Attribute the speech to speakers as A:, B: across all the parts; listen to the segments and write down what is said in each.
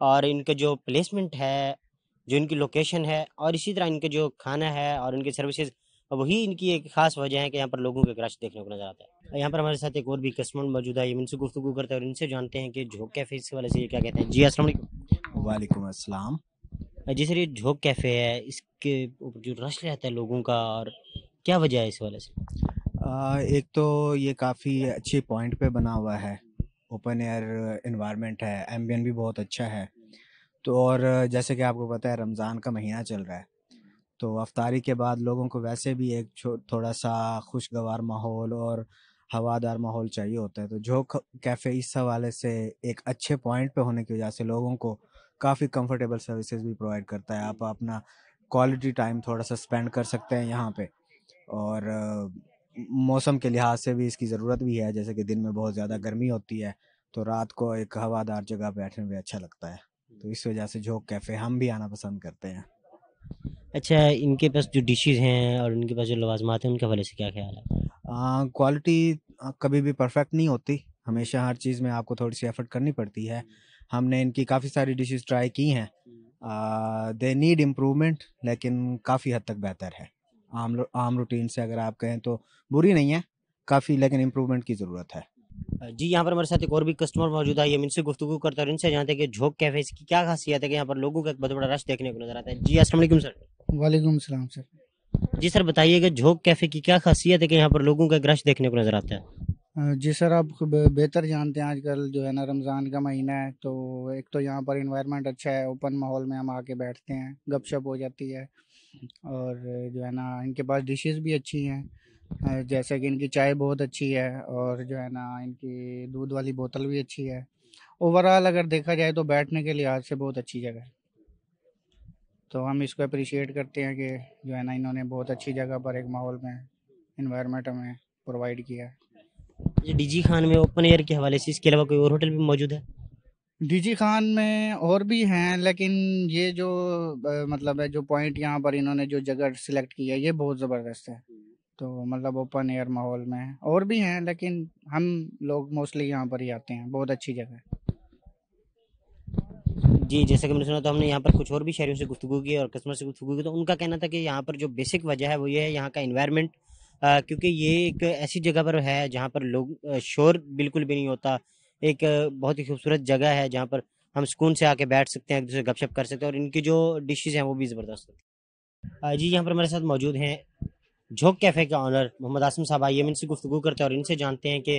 A: اور ان کا جو پلیسمنٹ ہے، جو ان کی لوکیشن ہے، اور اسی طرح ان کا جو کھانا ہے اور ان کی سروسز، وہی ان کی ایک خاص وجہ ہے کہ یہاں پر لوگوں کا رش دیکھنے کو نظر آتا ہے۔ یہاں پر ہمارے ساتھ ایک اور بھی کسٹمر موجود ہے، ہم ان سے گفتگو کرتے ہیں اور ان سے جانتے ہیں کہ جھوک کیفے اس والے سے یہ کیا کہتے ہیں۔ جی السلام علیکم۔
B: وعلیکم السلام۔
A: جی سر، یہ جھوک کیفے ہے، اس کے اوپر جو رش رہتا ہے لوگوں کا، اور کیا وجہ ہے اس والے سے؟
B: ایک تو یہ کافی اچھی پوائنٹ پہ بنا ہوا ہے، اوپن ایئر انوائرمنٹ ہے، ایمبین بھی بہت اچھا ہے۔ تو اور جیسے کہ آپ کو پتہ ہے رمضان کا مہینہ چل رہا ہے، تو افطاری کے بعد لوگوں کو ویسے بھی ایک تھوڑا سا خوشگوار ماحول اور ہوادار ماحول چاہیے ہوتا ہے۔ تو جھوک کیفے اس حوالے سے ایک اچھے پوائنٹ پہ ہونے کی وجہ سے لوگوں کو کافی کمفرٹیبل سروسز بھی پرووائڈ کرتا ہے۔ آپ اپنا کوالٹی ٹائم تھوڑا سا اسپینڈ کر سکتے ہیں یہاں پہ، اور موسم کے لحاظ سے بھی اس کی ضرورت بھی ہے، جیسے کہ دن میں بہت زیادہ گرمی ہوتی ہے تو رات کو ایک ہوادار جگہ بیٹھنے میں اچھا لگتا ہے، تو اس وجہ سے جھوک کیفے ہم بھی آنا پسند کرتے ہیں۔
A: اچھا، ان کے پاس جو ڈشز ہیں اور ان کے پاس جو لوازمات ہیں ان کے حوالے سے کیا خیال ہے؟
B: کوالٹی کبھی بھی پرفیکٹ نہیں ہوتی، ہمیشہ ہر چیز میں آپ کو تھوڑی سی ایفرٹ کرنی پڑتی ہے۔ ہم نے ان کی کافی ساری ڈشز ٹرائی کی ہیں، دے نیڈ امپرومنٹ، لیکن کافی حد تک بہتر ہے۔ عام روٹین سے اگر آپ کہیں تو بری نہیں ہے کافی، لیکن امپرومنٹ کی ضرورت ہے۔
A: جی یہاں پر ہمارے ساتھ ایک اور بھی کسٹمر موجود ہے، ہم ان سے گفتگو کرتے ہیں اور ان سے جانتے ہیں کہ جھوک کیفے کی کیا خاصیت ہے کہ یہاں پر لوگوں کا ایک بہت بڑا رش دیکھنے کو نظر آتا ہے۔ جی السلام علیکم سر۔
C: وعلیکم السلام سر۔
A: جی سر بتائیے کہ جھوک کیفے کی کیا خاصیت ہے کہ یہاں پر لوگوں کا ایک رش دیکھنے کو نظر آتا ہے؟
C: جی سر، آپ بہتر جانتے ہیں آج کل جو ہے نا رمضان کا مہینہ ہے، تو ایک تو یہاں پر انوائرمنٹ اچھا ہے، اوپن ماحول میں ہم آ کے بیٹھتے ہیں، گپ شپ ہو جاتی ہے، اور جو ہے نا ان کے پاس ڈشز بھی اچھی ہیں، جیسے کہ ان کی چائے بہت اچھی ہے، اور جو ہے نا ان کی دودھ والی بوتل بھی اچھی ہے۔ اوورآل اگر دیکھا جائے تو بیٹھنے کے لحاظ سے بہت اچھی جگہ ہے، تو ہم اس کو اپریشیٹ کرتے ہیں کہ جو ہے نا انہوں نے بہت اچھی جگہ پر ایک ماحول میں انوائرمنٹ ہمیں پرووائڈ کیا ہے۔
A: ڈی جی خان میں اوپن ایئر کے حوالے سے اس کے علاوہ کوئی اور ہوٹل بھی موجود ہے؟
C: ڈی جی خان میں اور بھی ہیں، لیکن یہ جو مطلب ہے جو پوائنٹ یہاں پر انہوں نے جو جگہ سلیکٹ کی ہے یہ بہت زبردست ہے، تو مطلب اوپن ایئر ماحول میں اور بھی ہیں، لیکن ہم لوگ موسٹلی یہاں پر ہی آتے ہیں، بہت اچھی جگہ ہے۔
A: جی جیسے کہ میں نے سنا تو ہم نے یہاں پر کچھ اور بھی شہریوں سے گفتگو کی اور کسٹمر سے گفتگو کی، تو ان کا کہنا تھا کہ یہاں پر جو بیسک وجہ ہے وہ یہ ہے یہاں کا انوائرمنٹ، کیونکہ یہ ایک ایسی جگہ پر ہے جہاں پر لوگ شور بالکل بھی نہیں ہوتا، ایک بہت ہی خوبصورت جگہ ہے جہاں پر ہم سکون سے آ کے بیٹھ سکتے ہیں، ایک دوسرے گپ شپ کر سکتے ہیں، اور ان کی جو ڈشز ہیں وہ بھی زبردست ہوتی۔ جی یہاں پر ہمارے ساتھ موجود ہیں جھوک کیفے کا آنر محمد آسم صاحب، آئیے ہم ان سے گفتگو کرتے ہیں اور ان سے جانتے ہیں کہ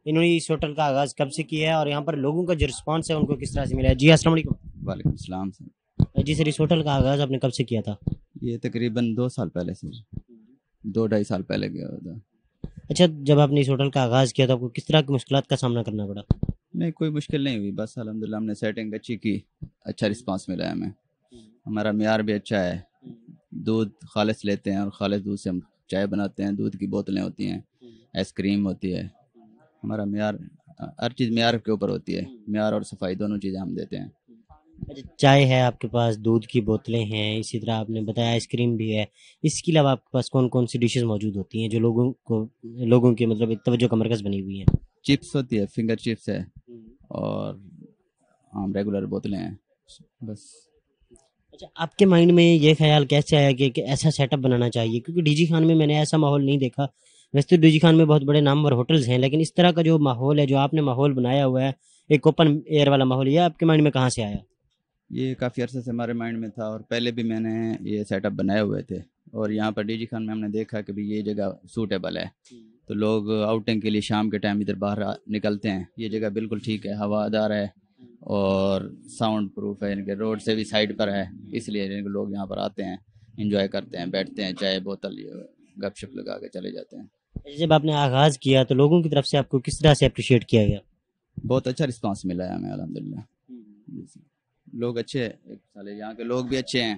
A: انہوں نے اس ہوٹل کا آغاز کب سے کیا ہے اور یہاں پر لوگوں کا جو رسپانس ہے ان کو کس طرح سے ملا ہے۔ جی السلام علیکم۔
D: وعلیکم السلام سر۔
A: جی سر، اس ہوٹل کا آغاز آپ نے کب سے کیا تھا؟
D: یہ تقریباً 2 سال پہلے سر، 2-2.5 سال پہلے گیا تھا۔
A: اچھا، جب آپ نے اس ہوٹل کا آغاز کیا تو آپ کو کس طرح کی مشکلات کا سامنا کرنا پڑا؟
D: نہیں، کوئی مشکل نہیں ہوئی، بس الحمدللہ ہم نے سیٹنگ اچھی کی، اچھا رسپانس ملا ہے ہمیں، ہمارا معیار بھی اچھا ہے، دودھ خالص لیتے ہیں اور خالص دودھ سے ہم چائے بناتے ہیں، دودھ کی بوتلیں ہوتی ہیں، آئس کریم ہوتی ہے، ہمارا معیار ہر چیز معیار کے اوپر ہوتی ہے، معیار اور صفائی دونوں چیزیں ہم دیتے ہیں۔
A: اچھا، چائے ہے آپ کے پاس، دودھ کی بوتلیں ہیں، اسی طرح آپ نے بتایا آئس کریم بھی ہے، اس کے علاوہ آپ کے پاس کون کون سی ڈشز موجود ہوتی ہیں جو لوگوں کے مطلب ایک توجہ کا مرکز بنی ہوئی ہیں؟
D: چپس ہوتی ہے، فنگر چپس ہے، اور عام ریگولر بوتلیں ہیں، بس۔
A: اچھا، آپ کے مائنڈ میں یہ خیال کیسے آیا کہ ایسا سیٹ اپ بنانا چاہیے؟ کیونکہ ڈی جی خان میں نے ایسا ماحول نہیں دیکھا، ویسے تو ڈی جی خان میں بہت بڑے نامور ہوٹلز ہیں، لیکن اس طرح کا جو ماحول ہے، جو آپ نے ماحول بنایا ہوا ہے، ایک اوپن ایئر والا ماحول، یہ آپ کے مائنڈ میں کہاں سے آیا؟
D: یہ کافی عرصے سے ہمارے مائنڈ میں تھا، اور پہلے بھی میں نے یہ سیٹ اپ بنائے ہوئے تھے، اور یہاں پر ڈی جی خان میں ہم نے دیکھا کہ یہ جگہ سوٹیبل ہے، تو لوگ آؤٹنگ کے لیے شام کے ٹائم ادھر باہر نکلتے ہیں، یہ جگہ بالکل ٹھیک ہے، ہوادار ہے اور ساؤنڈ پروف ہے، ان کے روڈ سے بھی سائڈ پر ہے، اس لیے لوگ یہاں پر آتے ہیں، انجوائے کرتے ہیں، بیٹھتے ہیں، چائے بوتل گپ شپ لگا کے چلے جاتے ہیں۔
A: جب آپ نے آغاز کیا تو لوگوں کی طرف سے آپ کو کس طرح سے اپریشیٹ کیا گیا؟
D: بہت اچھا رسپانس ملا ہے ہمیں الحمدللہ، لوگ اچھے ہیں، یہاں کے لوگ بھی اچھے ہیں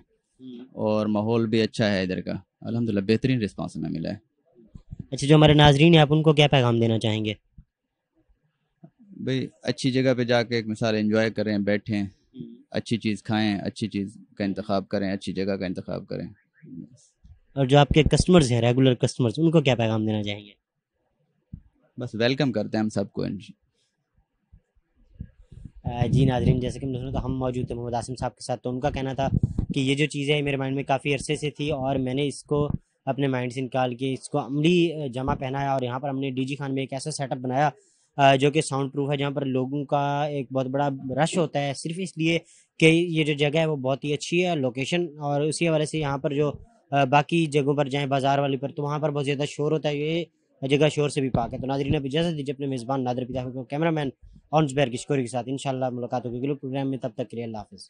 D: اور ماحول بھی اچھا ہے ادھر کا، الحمدللہ بہترین رسپانس ہمیں ملا ہے۔
A: اچھا، جو ہمارے ناظرین ہیں آپ ان کو کیا پیغام دینا چاہیں گے؟
D: بھئی اچھی جگہ پہ جا کے ایک مثال انجوائے کریں، بیٹھیں، اچھی چیز کھائیں، اچھی چیز کا انتخاب کریں، اچھی جگہ کا انتخاب کریں۔
A: اور جو آپ کے کسٹمرز ہیں، ریگولر کسٹمرز، ان کو کیا پیغام دینا چاہیں گے؟
D: بس ویلکم کرتے ہیں ہم سب کو۔
A: جی ناظرین، جیسے کہ ہم نے سنا تو ہم موجود تھے محمد عاصم صاحب کے ساتھ، تو ان کا کہنا تھا کہ یہ جو چیزیں میرے مائنڈ میں کافی عرصے سے تھی اور میں نے اس کو اپنے مائنڈ سے نکال کے اس کو عملی جمع پہنایا، اور یہاں پر ہم نے ڈی جی خان میں ایک ایسا سیٹ اپ بنایا جو کہ ساؤنڈ پروف ہے، جہاں پر لوگوں کا ایک بہت بڑا رش ہوتا ہے صرف اس لیے کہ یہ جو جگہ ہے وہ بہت ہی اچھی ہے لوکیشن، اور اسی حوالے سے یہاں پر جو باقی جگہوں پر جائیں بازار والی پر تو وہاں پر بہت زیادہ شور ہوتا ہے، یہ جگہ شور سے بھی پاک ہے۔ تو ناظرین اب اجازت دیجیے اپنے میزبان نادر پیتافی کو، کیمرہ مین اون زبیر کشکوری کے ساتھ انشاءاللہ ملاقات ہوگی اگلے پروگرام میں، تب تک کے لیے اللہ حافظ۔